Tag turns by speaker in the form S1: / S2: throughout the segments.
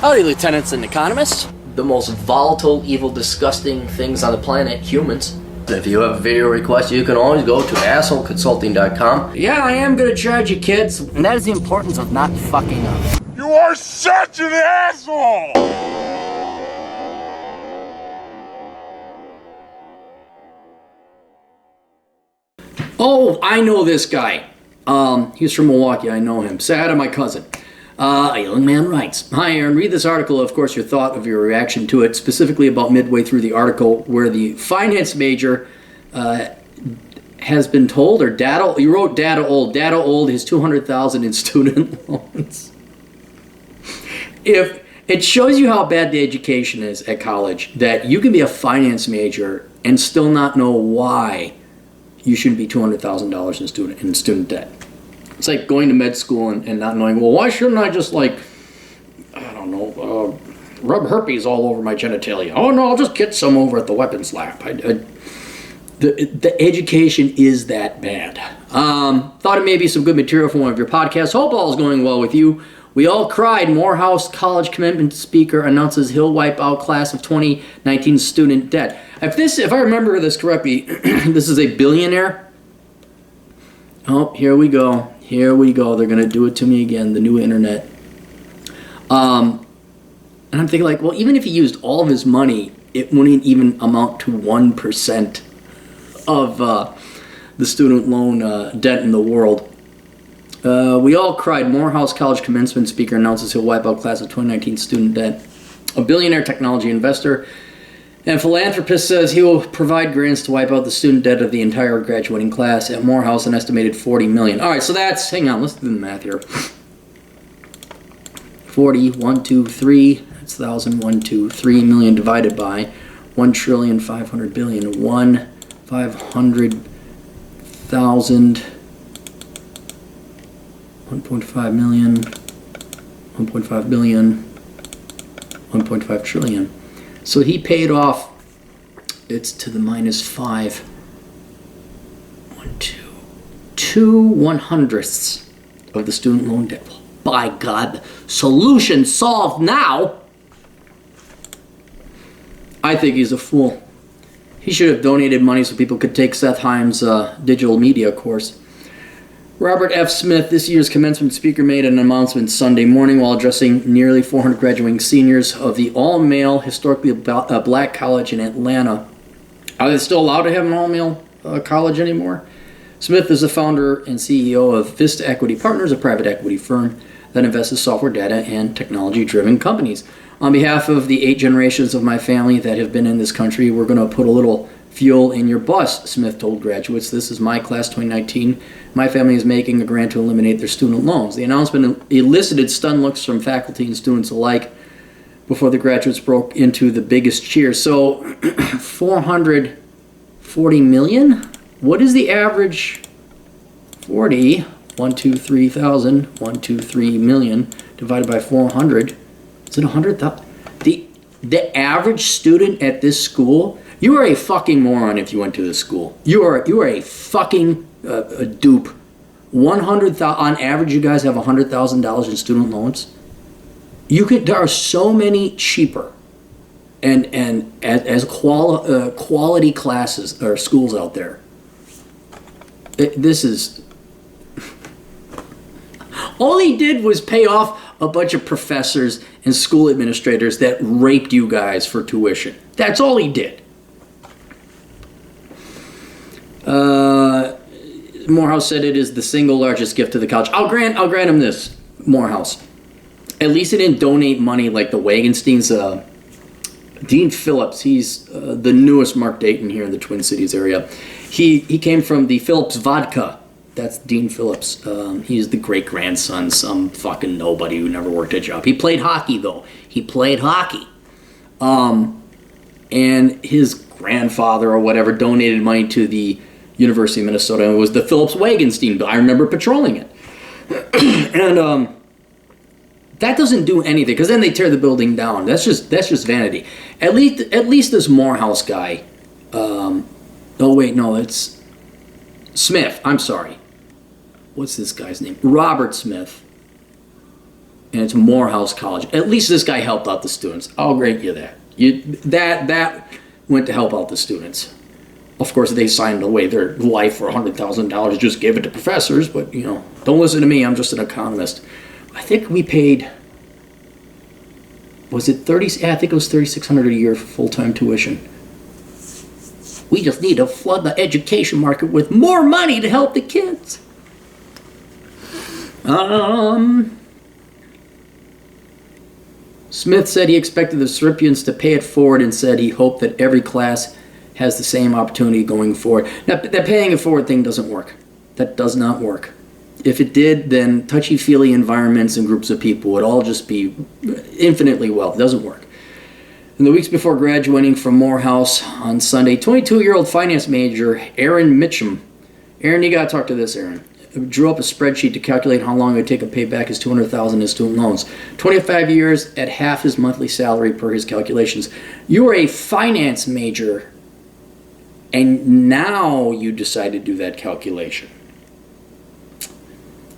S1: Howdy, lieutenants and economists.
S2: The most volatile, evil, disgusting things on the planet, humans. If you have a video request, you can always go to assholeconsulting.com.
S1: Yeah, I am gonna charge you, kids. And that is the importance of not fucking up.
S3: You are such an asshole!
S1: Oh, I know this guy. He's from Milwaukee. I know him. Say hi to my cousin. A young man writes, "Hi Aaron, read this article, of course your thought of your reaction to it, specifically about midway through the article where the finance major has been told, or data, you wrote data old is $200,000 in student loans." If it shows you how bad the education is at college, that you can be a finance major and still not know why you shouldn't be $200,000 in student debt. It's like going to med school and not knowing, well, why shouldn't I just rub herpes all over my genitalia? Oh no, I'll just get some over at the weapons lab. The education is that bad. Thought it may be some good material for one of your podcasts. Hope all is going well with you. We all cried. Morehouse College commencement speaker announces he'll wipe out class of 2019 student debt. If I remember this correctly, this is a billionaire. Oh, here we go. Here we go. They're going to do it to me again, the new internet. And I'm thinking like, well, even if he used all of his money, it wouldn't even amount to 1% of the student loan debt in the world. We all cried. Morehouse College commencement speaker announces he'll wipe out class of 2019 student debt. A billionaire technology investor and philanthropist says he will provide grants to wipe out the student debt of the entire graduating class at Morehouse, an estimated $40 million. All right, so that's, hang on, let's do the math here. 40, 1, 2, 3, that's 1,000, 1, 2, 3 million divided by 1,500 billion, 1,500,000, 1.5 million, 1.5 billion, 1.5 trillion. So he paid off, it's to the minus 5, 2/100ths of the student loan debt. By God, solution solved now. I think he's a fool. He should have donated money so people could take Seth Himes' digital media course. Robert F. Smith, this year's commencement speaker, made an announcement Sunday morning while addressing nearly 400 graduating seniors of the all-male, historically black college in Atlanta. Are they still allowed to have an all-male college anymore? Smith is the founder and CEO of Vista Equity Partners, a private equity firm that invests in software, data, and technology-driven companies. On behalf of the 8 generations of my family that have been in this country, we're going to put a little fuel in your bus, Smith told graduates. This is my class 2019. My family is making a grant to eliminate their student loans. The announcement elicited stunned looks from faculty and students alike before the graduates broke into the biggest cheer. So, 440 million? What is the average? 40, 123,000, 123 million divided by 400. Is it 100,000? The average student at this school, you are a fucking moron if you went to this school. You are a fucking a dupe. 100,000 on average. You guys have $100,000 in student loans. There are so many cheaper and as quality classes or schools out there. This is all he did was pay off a bunch of professors and school administrators that raped you guys for tuition. That's all he did. Morehouse said it is the single largest gift to the college. I'll grant him this, Morehouse. At least he didn't donate money like the Wagensteins. Dean Phillips, he's the newest Mark Dayton here in the Twin Cities area. He came from the Phillips Vodka. That's Dean Phillips. He's the great-grandson, some fucking nobody who never worked a job. He played hockey, though. He played hockey. And his grandfather or whatever donated money to the University of Minnesota. And it was the Phillips Wagenstein bill. I remember patrolling it. And that doesn't do anything, because then they tear the building down. That's just vanity. At least this Morehouse guy. Oh wait, no, it's Smith. I'm sorry. What's this guy's name? Robert Smith. and it's Morehouse College. At least this guy helped out the students. I'll grant you that. That went to help out the students. Of course, they signed away their life for $100,000. Just give it to professors, but don't listen to me. I'm just an economist. I think we paid. Was it 30? Yeah, I think it was $3,600 a year for full-time tuition. We just need to flood the education market with more money to help the kids. Smith said he expected the recipients to pay it forward and said he hoped that every class has the same opportunity going forward. Now, that paying it forward thing doesn't work. That does not work. If it did, then touchy-feely environments and groups of people would all just be infinitely wealthy. It doesn't work. In the weeks before graduating from Morehouse on Sunday, 22-year-old finance major Aaron Mitchum. Aaron, you got to talk to this, Aaron. Drew up a spreadsheet to calculate how long it would take to pay back his $200,000 in student loans. 25 years at half his monthly salary per his calculations. You are a finance major, and now you decide to do that calculation.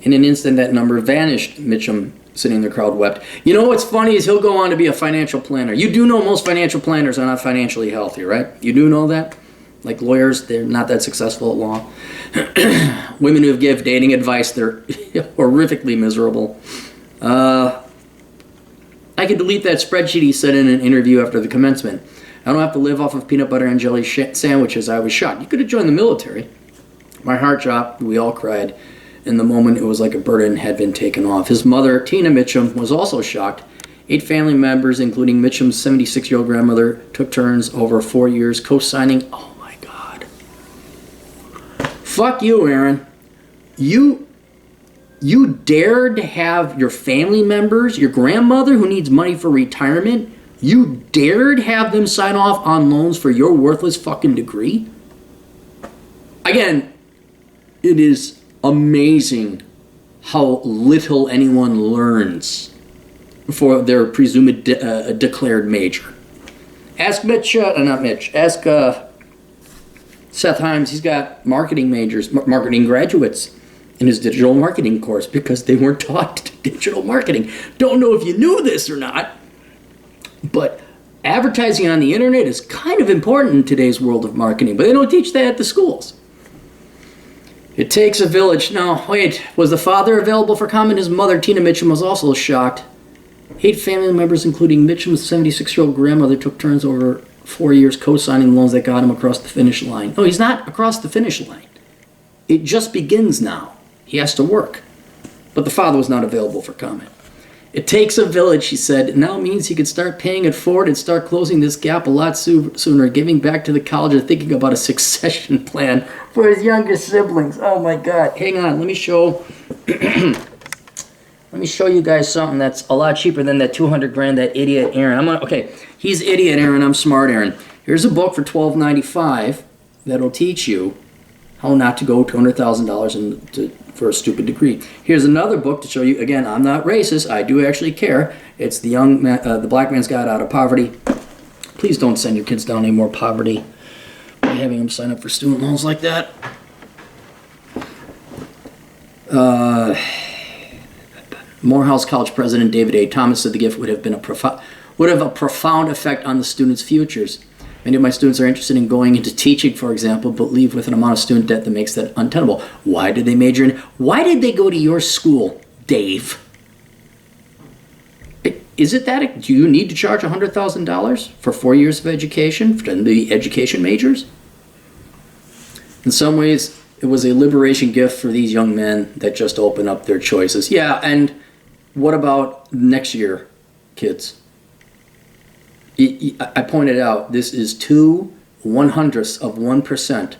S1: In an instant, that number vanished. Mitchum, sitting in the crowd, wept. You know what's funny is he'll go on to be a financial planner. You do know most financial planners are not financially healthy, right? You do know that? Like lawyers, they're not that successful at law. Women who give dating advice, they're horrifically miserable. I could delete that spreadsheet, he said in an interview after the commencement. I don't have to live off of peanut butter and jelly sandwiches. I was shocked. You could have joined the military. My heart dropped. We all cried. In the moment, it was like a burden had been taken off. His mother, Tina Mitchum, was also shocked. 8 family members, including Mitchum's 76-year-old grandmother, took turns over 4 years co-signing. Oh, my God. Fuck you, Aaron. You dared to have your family members, your grandmother who needs money for retirement, you dared have them sign off on loans for your worthless fucking degree? Again, it is amazing how little anyone learns for their presumed declared major. Ask Ask Seth Himes. He's got marketing majors, marketing graduates in his digital marketing course because they weren't taught digital marketing. Don't know if you knew this or not, but advertising on the internet is kind of important in today's world of marketing, but they don't teach that at the schools. It takes a village. Now, wait, was the father available for comment? His mother, Tina Mitchum, was also shocked. 8 family members, including Mitchum's 76-year-old grandmother, took turns over 4 years co-signing loans that got him across the finish line. No, he's not across the finish line. It just begins now. He has to work. But the father was not available for comment. It takes a village, he said. It now means he could start paying it forward and start closing this gap a lot sooner, giving back to the college or thinking about a succession plan for his younger siblings. Oh my God. Hang on, let me show you guys something that's a lot cheaper than that $200,000 that idiot Aaron. Okay, he's idiot Aaron, I'm smart Aaron. Here's a book for $12.95 that'll teach you how not to go $200,000 for a stupid degree. Here's another book to show you. Again, I'm not racist. I do actually care. It's the Black Man's Guide Out of Poverty. Please don't send your kids down any more poverty by having them sign up for student loans like that. Morehouse College President David A. Thomas said the gift would have a profound effect on the students' futures. Many of my students are interested in going into teaching, for example, but leave with an amount of student debt that makes that untenable. Why did they major in? Why did they go to your school, Dave? Is it that? Do you need to charge $100,000 for 4 years of education for the education majors? In some ways, it was a liberation gift for these young men that just opened up their choices. Yeah, and what about next year, kids? I pointed out this is 0.02%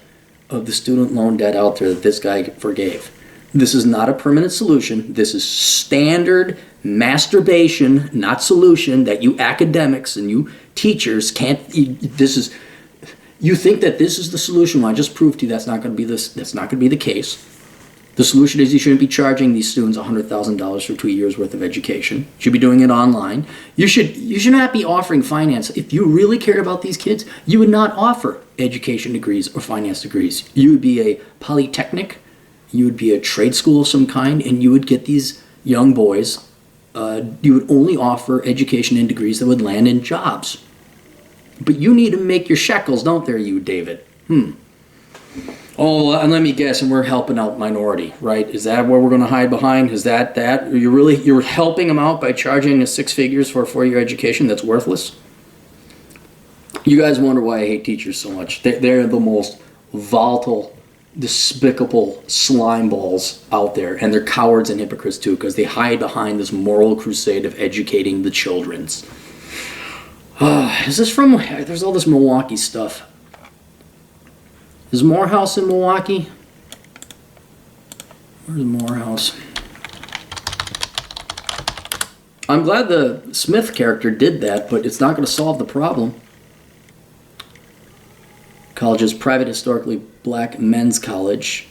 S1: of the student loan debt out there that this guy forgave. This is not a permanent solution. This is standard masturbation, not solution, that you academics and you teachers can't. You think that this is the solution? Well, I just proved to you that's not going to be this. That's not going to be the case. The solution is you shouldn't be charging these students $100,000 for 2 years worth of education. You should be doing it online. You should not be offering finance. If you really cared about these kids, you would not offer education degrees or finance degrees. You would be a polytechnic, you would be a trade school of some kind, and you would get these young boys you would only offer education and degrees that would land in jobs. But you need to make your shekels, don't there, you, David? Oh, and let me guess, and we're helping out minority, right? Is that what we're going to hide behind? Is that? You're helping them out by charging us 6 figures for a 4-year education that's worthless? You guys wonder why I hate teachers so much. They're the most volatile, despicable slime balls out there, and they're cowards and hypocrites too, because they hide behind this moral crusade of educating the children's. Is this from? There's all this Milwaukee stuff. Is Morehouse in Milwaukee? Where's Morehouse? I'm glad the Smith character did that, but it's not going to solve the problem. Colleges, private historically black men's college.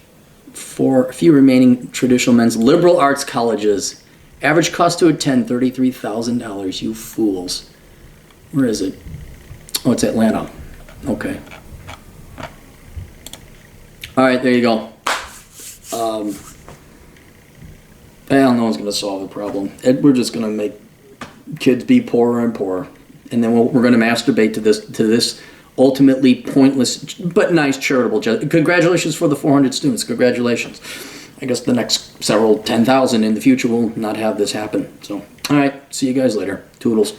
S1: A few remaining traditional men's liberal arts colleges. Average cost to attend, $33,000. You fools. Where is it? Oh, it's Atlanta. Okay. All right, there you go. Well, no one's going to solve the problem. We're just going to make kids be poorer and poorer, and then we're going to masturbate to this ultimately pointless but nice charitable. Congratulations for the 400 students. Congratulations. I guess the next several 10,000 in the future will not have this happen. So, all right, see you guys later. Toodles.